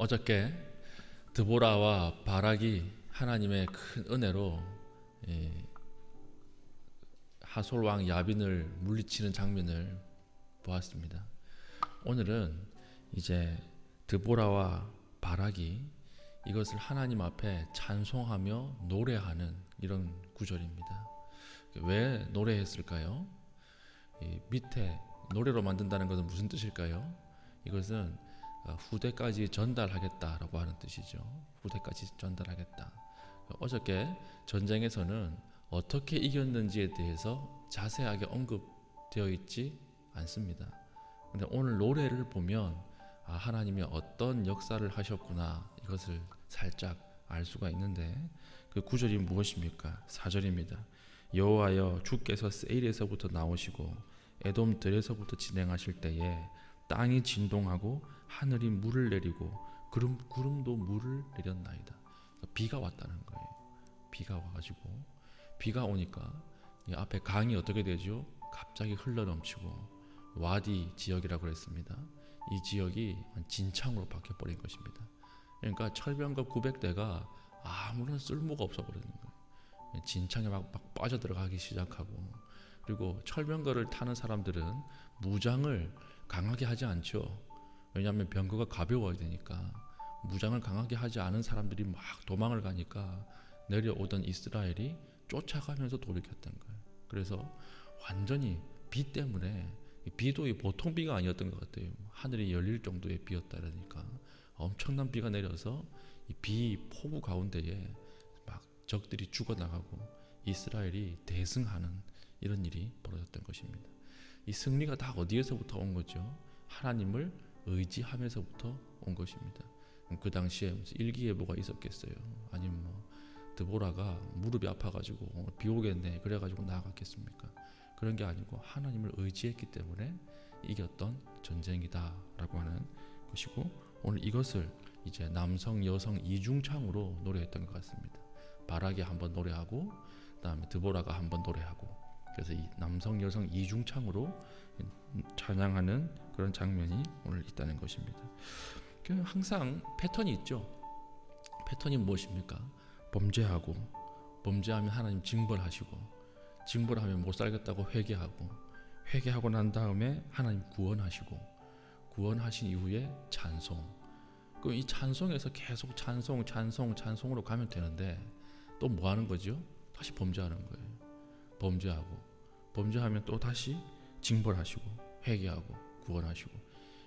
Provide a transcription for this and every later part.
어저께 드보라와 바락이 하나님의 큰 은혜로 하솔 왕 야빈을 물리치는 장면을 보았습니다. 오늘은 이제 드보라와 바락이 이것을 하나님 앞에 찬송하며 노래하는 이런 구절입니다. 왜 노래했을까요? 밑에 노래로 만든다는 것은 무슨 뜻일까요? 이것은 후대까지 전달하겠다라고 하는 뜻이죠. 후대까지 전달하겠다. 어저께 전쟁에서는 어떻게 이겼는지에 대해서 자세하게 언급되어 있지 않습니다. 근데 오늘 노래를 보면 하나님이 어떤 역사를 하셨구나 이것을 살짝 알 수가 있는데, 그 구절이 무엇입니까? 4절입니다. 여호와여 주께서 세일에서부터 나오시고 에돔 들에서부터 진행하실 때에 땅이 진동하고 하늘이 물을 내리고 구름도 물을 내렸나이다. 비가 왔다는 거예요. 비가 와가지고, 비가 오니까 이 앞에 강이 어떻게 되죠? 갑자기 흘러넘치고, 와디 지역이라고 그랬습니다. 이 지역이 진창으로 바뀌어버린 것입니다. 그러니까 철병거 900대가 아무런 쓸모가 없어버리는 거예요. 진창에 막 빠져들어가기 시작하고, 그리고 철병거를 타는 사람들은 무장을 강하게 하지 않죠. 왜냐하면 병거가 가벼워야 되니까. 무장을 강하게 하지 않은 사람들이 막 도망을 가니까 내려오던 이스라엘이 쫓아가면서 돌이켰던 거예요. 그래서 완전히 비 때문에, 비도 보통 비가 아니었던 것 같아요. 하늘이 열릴 정도의 비였다 그러니까 엄청난 비가 내려서 이 비 폭우 가운데에 막 적들이 죽어나가고 이스라엘이 대승하는 이런 일이 벌어졌던 것입니다. 이 승리가 다 어디에서부터 온 거죠? 하나님을 의지하면서부터 온 것입니다. 그 당시에 무슨 일기예보가 있었겠어요? 아니면 드보라가 무릎이 아파가지고 비 오겠네 그래가지고 나아갔겠습니까? 그런 게 아니고 하나님을 의지했기 때문에 이겼던 전쟁이다라고 하는 것이고, 오늘 이것을 이제 남성 여성 이중창으로 노래했던 것 같습니다. 바락이 한번 노래하고 그다음에 드보라가 한번 노래하고, 그래서 이 남성 여성 이중창으로 찬양하는 그런 장면이 오늘 있다는 것입니다. 항상 패턴이 있죠. 패턴이 무엇입니까? 범죄하고, 범죄하면 하나님 징벌하시고, 징벌하면 못 살겠다고 회개하고 난 다음에 하나님 구원하시고, 구원하신 이후에 찬송. 그럼 이 찬송에서 계속 찬송으로 가면 되는데, 또 뭐 하는 거죠? 다시 범죄하는 거예요. 범죄하면 또 다시 징벌하시고, 회개하고, 구원하시고,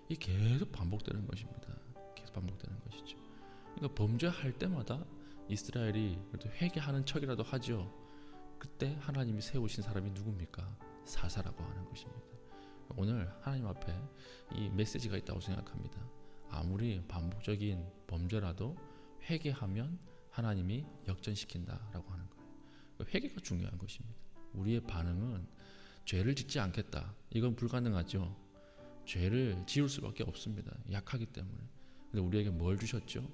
이 계속 반복되는 것입니다. 계속 반복되는 것이죠. 그러니까 범죄할 때마다 이스라엘이 그래도 회개하는 척이라도 하죠. 그때 하나님이 세우신 사람이 누굽니까? 사사라고 하는 것입니다. 오늘 하나님 앞에 이 메시지가 있다고 생각합니다. 아무리 반복적인 범죄라도 회개하면 하나님이 역전시킨다라고 하는 거예요. 회개가 중요한 것입니다. 우리의 반응은 죄를 짓지 않겠다, 이건 불가능하죠. 죄를 지을 수밖에 없습니다. 약하기 때문에. 근데 우리에게 뭘 주셨죠?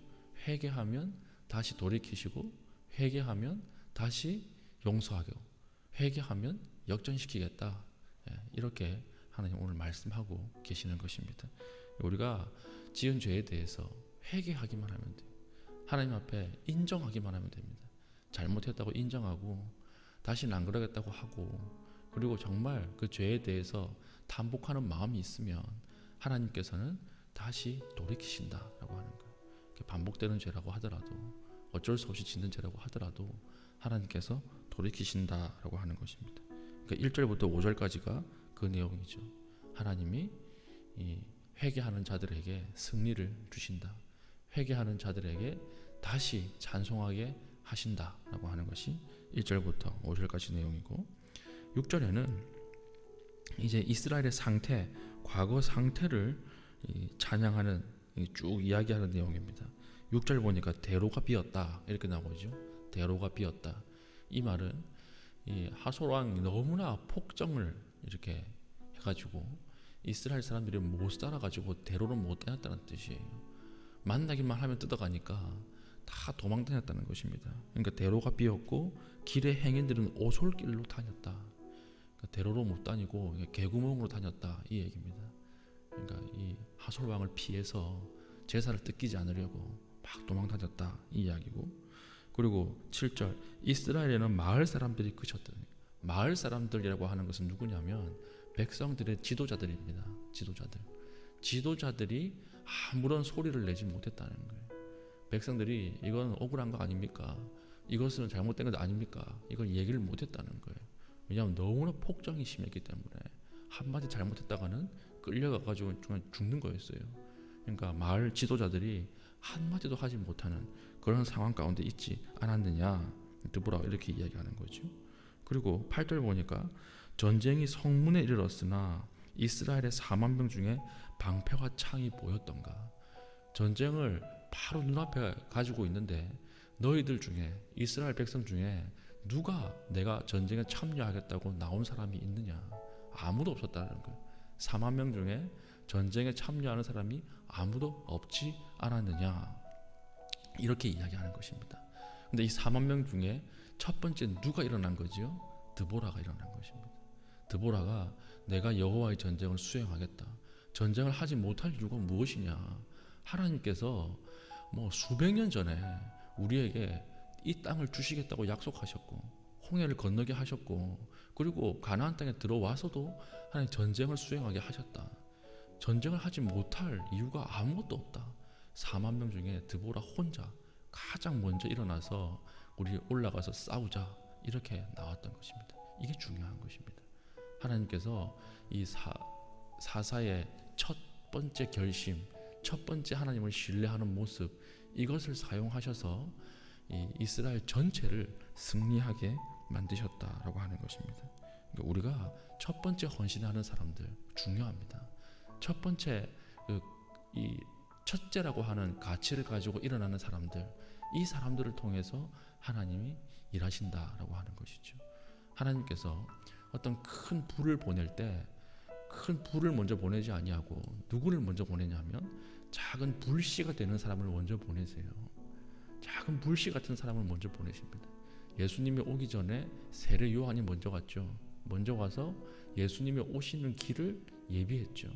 회개하면 다시 돌이키시고, 회개하면 다시 용서하고, 회개하면 역전시키겠다. 이렇게 하나님 오늘 말씀하고 계시는 것입니다. 우리가 지은 죄에 대해서 회개하기만 하면 돼요. 하나님 앞에 인정하기만 하면 됩니다. 잘못했다고 인정하고 다시는 안 그러겠다고 하고, 그리고 정말 그 죄에 대해서 탄복하는 마음이 있으면 하나님께서는 다시 돌이키신다라고 하는 거예요. 반복되는 죄라고 하더라도, 어쩔 수 없이 짓는 죄라고 하더라도 하나님께서 돌이키신다라고 하는 것입니다. 그러니까 1절부터 5절까지가 그 내용이죠. 하나님이 이 회개하는 자들에게 승리를 주신다. 회개하는 자들에게 다시 찬송하게 하신다라고 하는 것이 1절부터 5절까지 내용이고, 6절에는 이제 이스라엘의 상태, 과거 상태를 찬양하는, 쭉 이야기하는 내용입니다. 6절 보니까 대로가 비었다 이렇게 나오죠. 대로가 비었다. 이 말은 이 하솔 왕이 너무나 폭정을 이렇게 해가지고 이스라엘 사람들이 못 살아가지고 대로를 못 다녔다는 뜻이에요. 만나기만 하면 뜯어가니까 다 도망 다녔다는 것입니다. 그러니까 대로가 비었고 길의 행인들은 오솔길로 다녔다. 그러니까 대로로 못 다니고 개구멍으로 다녔다 이 얘기입니다. 그러니까 이 하솔 왕을 피해서 제사를 뜯기지 않으려고 막 도망다녔다 이 이야기고, 그리고 7절 이스라엘에는 마을 사람들이 그쳤다. 마을 사람들이라고 하는 것은 누구냐면 백성들의 지도자들입니다. 지도자들이 아무런 소리를 내지 못했다는 거예요. 백성들이 이건 억울한 거 아닙니까? 이것은 잘못된 것 아닙니까? 이걸 얘기를 못했다는 거예요. 왜냐하면 너무나 폭정이 심했기 때문에 한마디 잘못했다가는 끌려가가지고 죽는 거였어요. 그러니까 마을 지도자들이 한마디도 하지 못하는 그런 상황 가운데 있지 않았느냐, 드보라가 이렇게 이야기하는 거죠. 그리고 8절 보니까 전쟁이 성문에 이르렀으나 이스라엘의 4만 명 중에 방패와 창이 보였던가. 전쟁을 바로 눈앞에 가지고 있는데 너희들 중에, 이스라엘 백성 중에 누가 내가 전쟁에 참여하겠다고 나온 사람이 있느냐? 아무도 없었다는 거예요. 4만 명 중에 전쟁에 참여하는 사람이 아무도 없지 않았느냐, 이렇게 이야기하는 것입니다. 근데 이 4만 명 중에 첫 번째 누가 일어난 거지요? 드보라가 일어난 것입니다. 드보라가 내가 여호와의 전쟁을 수행하겠다. 전쟁을 하지 못할 이유가 무엇이냐? 하나님께서 수백 년 전에 우리에게 이 땅을 주시겠다고 약속하셨고, 홍해를 건너게 하셨고, 그리고 가나안 땅에 들어와서도 하나님 전쟁을 수행하게 하셨다. 전쟁을 하지 못할 이유가 아무것도 없다. 4만 명 중에 드보라 혼자 가장 먼저 일어나서 우리 올라가서 싸우자, 이렇게 나왔던 것입니다. 이게 중요한 것입니다. 하나님께서 이 사사의 첫 번째 결심, 첫 번째 하나님을 신뢰하는 모습, 이것을 사용하셔서 이 이스라엘 전체를 승리하게 만드셨다라고 하는 것입니다. 그러니까 우리가 첫 번째 헌신하는 사람들 중요합니다. 첫 번째 이 첫째라고 하는 가치를 가지고 일어나는 사람들, 이 사람들을 통해서 하나님이 일하신다라고 하는 것이죠. 하나님께서 어떤 큰 불을 보낼 때 큰 불을 먼저 보내지 아니하고 누구를 먼저 보내냐면 작은 불씨가 되는 사람을 먼저 보내세요. 작은 불씨 같은 사람을 먼저 보내십니다. 예수님이 오기 전에 세례 요한이 먼저 갔죠. 먼저 와서 예수님이 오시는 길을 예비했죠.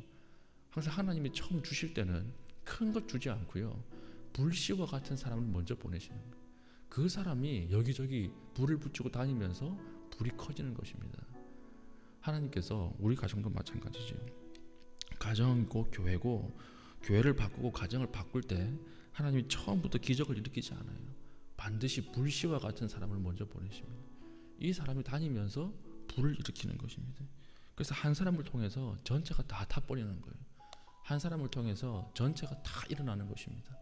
항상 하나님이 처음 주실 때는 큰 것 주지 않고요, 불씨와 같은 사람을 먼저 보내시는 거예요. 그 사람이 여기저기 불을 붙이고 다니면서 불이 커지는 것입니다. 하나님께서 우리 가정도 마찬가지죠. 가정이고 교회고, 교회를 바꾸고 가정을 바꿀 때 하나님이 처음부터 기적을 일으키지 않아요. 반드시 불씨와 같은 사람을 먼저 보내십니다. 이 사람이 다니면서 불을 일으키는 것입니다. 그래서 한 사람을 통해서 전체가 다 타버리는 거예요. 한 사람을 통해서 전체가 다 일어나는 것입니다.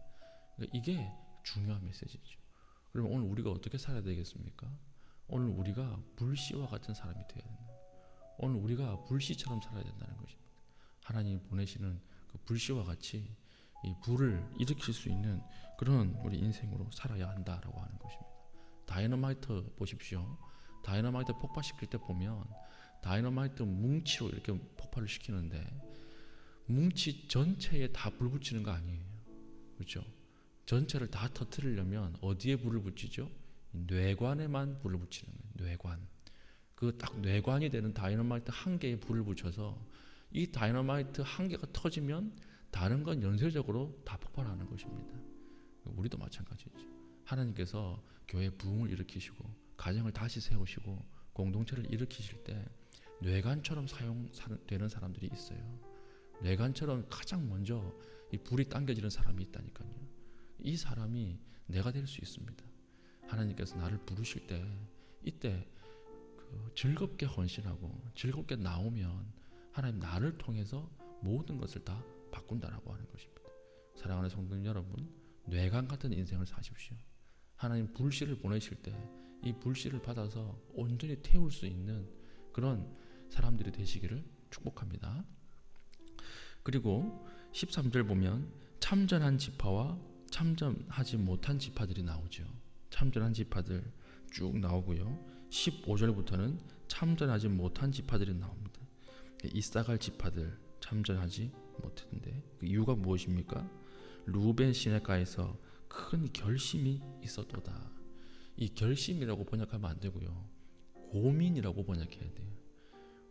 그러니까 이게 중요한 메시지죠. 그러면 오늘 우리가 어떻게 살아야 되겠습니까? 오늘 우리가 불씨와 같은 사람이 되어야 된다. 오늘 우리가 불씨처럼 살아야 된다는 것입니다. 하나님이 보내시는 그 불씨와 같이 이 불을 일으킬 수 있는 그런 우리 인생으로 살아야 한다라고 하는 것입니다. 다이너마이트 보십시오. 다이너마이트 폭발시킬 때 보면 다이너마이트 뭉치로 이렇게 폭발을 시키는데 뭉치 전체에 다 불 붙이는 거 아니에요. 그렇죠? 전체를 다 터뜨리려면 어디에 불을 붙이죠? 뇌관에만 불을 붙이는 거예요. 뇌관. 그 딱 뇌관이 되는 다이너마이트 한 개에 불을 붙여서 이 다이너마이트 한 개가 터지면 다른 건 연쇄적으로 다 폭발하는 것입니다. 우리도 마찬가지죠. 하나님께서 교회 부흥을 일으키시고 가정을 다시 세우시고 공동체를 일으키실 때 뇌관처럼 사용되는 사람들이 있어요. 뇌관처럼 가장 먼저 이 불이 당겨지는 사람이 있다니까요. 이 사람이 내가 될 수 있습니다. 하나님께서 나를 부르실 때 이때 즐겁게 헌신하고 즐겁게 나오면 하나님 나를 통해서 모든 것을 다 바꾼다라고 하는 것입니다. 사랑하는 성도님 여러분, 뇌관 같은 인생을 사십시오. 하나님 불씨를 보내실 때 이 불씨를 받아서 온전히 태울 수 있는 그런 사람들이 되시기를 축복합니다. 그리고 13절 보면 참전한 지파와 참전하지 못한 지파들이 나오죠. 참전한 지파들 쭉 나오고요. 15절부터는 참전하지 못한 지파들이 나옵니다. 이사갈 지파들 참전하지 못했는데 그 이유가 무엇입니까? 루벤 시내가에서 큰 결심이 있었도다. 이 결심이라고 번역하면 안 되고요, 고민이라고 번역해야 돼요.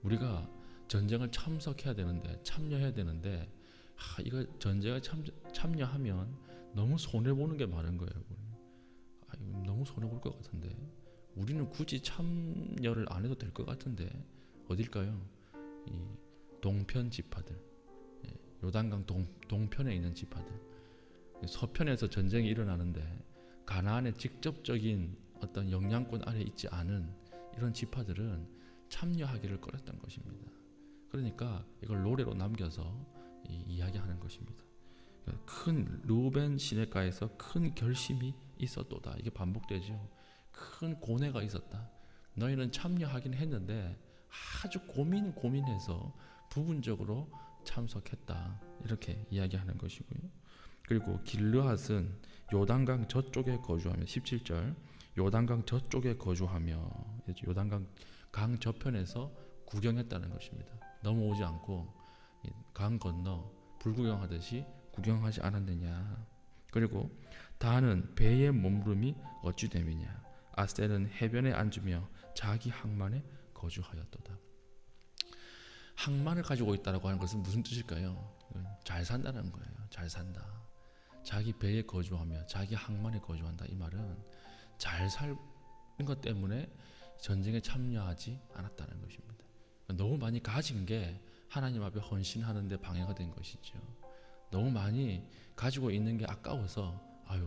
우리가 전쟁을 참석해야 되는데, 참여해야 되는데 이거 전쟁에 참여하면 너무 손해 보는 게 많은 거예요. 너무 손해 볼 것 같은데 우리는 굳이 참여를 안 해도 될 것 같은데 어딜까요? 이 동편 지파들, 요단강 동편에 있는 지파들, 서편에서 전쟁이 일어나는데 가나안의 직접적인 어떤 영향권 아래 있지 않은 이런 지파들은 참여하기를 꺼렸던 것입니다. 그러니까 이걸 노래로 남겨서 이야기하는 것입니다. 큰 루벤 시내가에서 큰 결심이 있었도다. 이게 반복되죠. 큰 고뇌가 있었다. 너희는 참여하긴 했는데 아주 고민해서 부분적으로 참석했다. 이렇게 이야기하는 것이고요. 그리고 길르앗은 요단강 저쪽에 거주하며 17절 요단강 저쪽에 거주하며 요단강 강 저편에서 구경했다는 것입니다. 넘어오지 않고 강 건너 불구경하듯이 구경하지 않았느냐. 그리고 다는 배의 몸부림이 어찌 됨이냐. 아셀은 해변에 앉으며 자기 항만에 거주하였도다. 항만을 가지고 있다라고 하는 것은 무슨 뜻일까요? 잘 산다는 거예요. 잘 산다. 자기 배에 거주하며 자기 항만에 거주한다. 이 말은 잘 사는 것 때문에 전쟁에 참여하지 않았다는 것입니다. 너무 많이 가진 게 하나님 앞에 헌신하는 데 방해가 된 것이죠. 너무 많이 가지고 있는 게 아까워서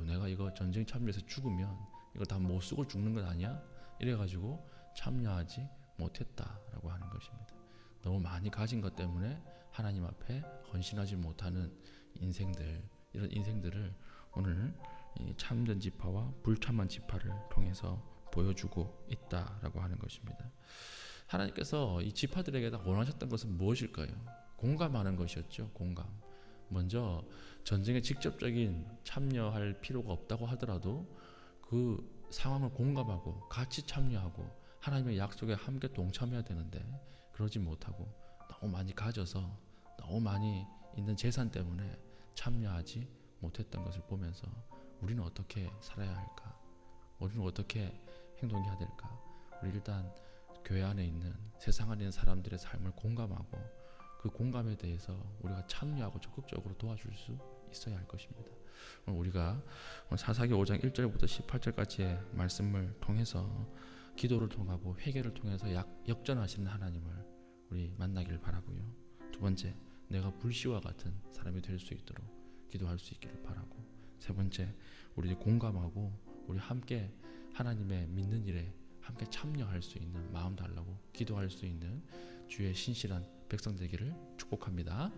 내가 이거 전쟁 참여해서 죽으면 이거 다 못 쓰고 죽는 것 아니야? 이래가지고 참여하지 못했다라고 하는 것입니다. 너무 많이 가진 것 때문에 하나님 앞에 헌신하지 못하는 인생들, 이런 인생들을 오늘 이 참된 지파와 불참한 지파를 통해서 보여주고 있다라고 하는 것입니다. 하나님께서 이 지파들에게 다 원하셨던 것은 무엇일까요? 공감하는 것이었죠. 공감. 먼저 전쟁에 직접적인 참여할 필요가 없다고 하더라도 그 상황을 공감하고 같이 참여하고 하나님의 약속에 함께 동참해야 되는데 그러지 못하고 너무 많이 가져서 너무 많이 있는 재산 때문에 참여하지 못했던 것을 보면서 우리는 어떻게 살아야 할까? 우리는 어떻게 행동해야 될까? 우리 일단 교회 안에 있는 세상 안에 있는 사람들의 삶을 공감하고 그 공감에 대해서 우리가 참여하고 적극적으로 도와줄 수 있어야 할 것입니다. 오늘 우리가 사사기 5장 1절부터 18절까지의 말씀을 통해서 기도를 통하고 회개를 통해서 역전하시는 하나님을 우리 만나기를 바라고요. 두 번째, 내가 불씨와 같은 사람이 될 수 있도록 기도할 수 있기를 바라고, 세 번째, 우리 공감하고 우리 함께 하나님의 믿는 일에 함께 참여할 수 있는 마음 달라고 기도할 수 있는 주의 신실한 백성 되기를 축복합니다.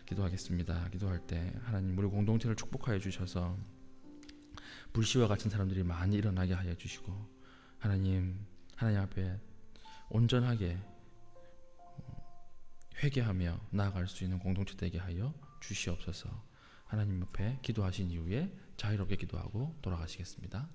기도하겠습니다. 기도할 때 하나님 우리 공동체를 축복하여 주셔서 불씨와 같은 사람들이 많이 일어나게 하여 주시고 하나님 앞에 온전하게 회개하며 나아갈 수 있는 공동체 되게 하여 주시옵소서. 하나님 앞에 기도하신 이후에 자유롭게 기도하고 돌아가시겠습니다.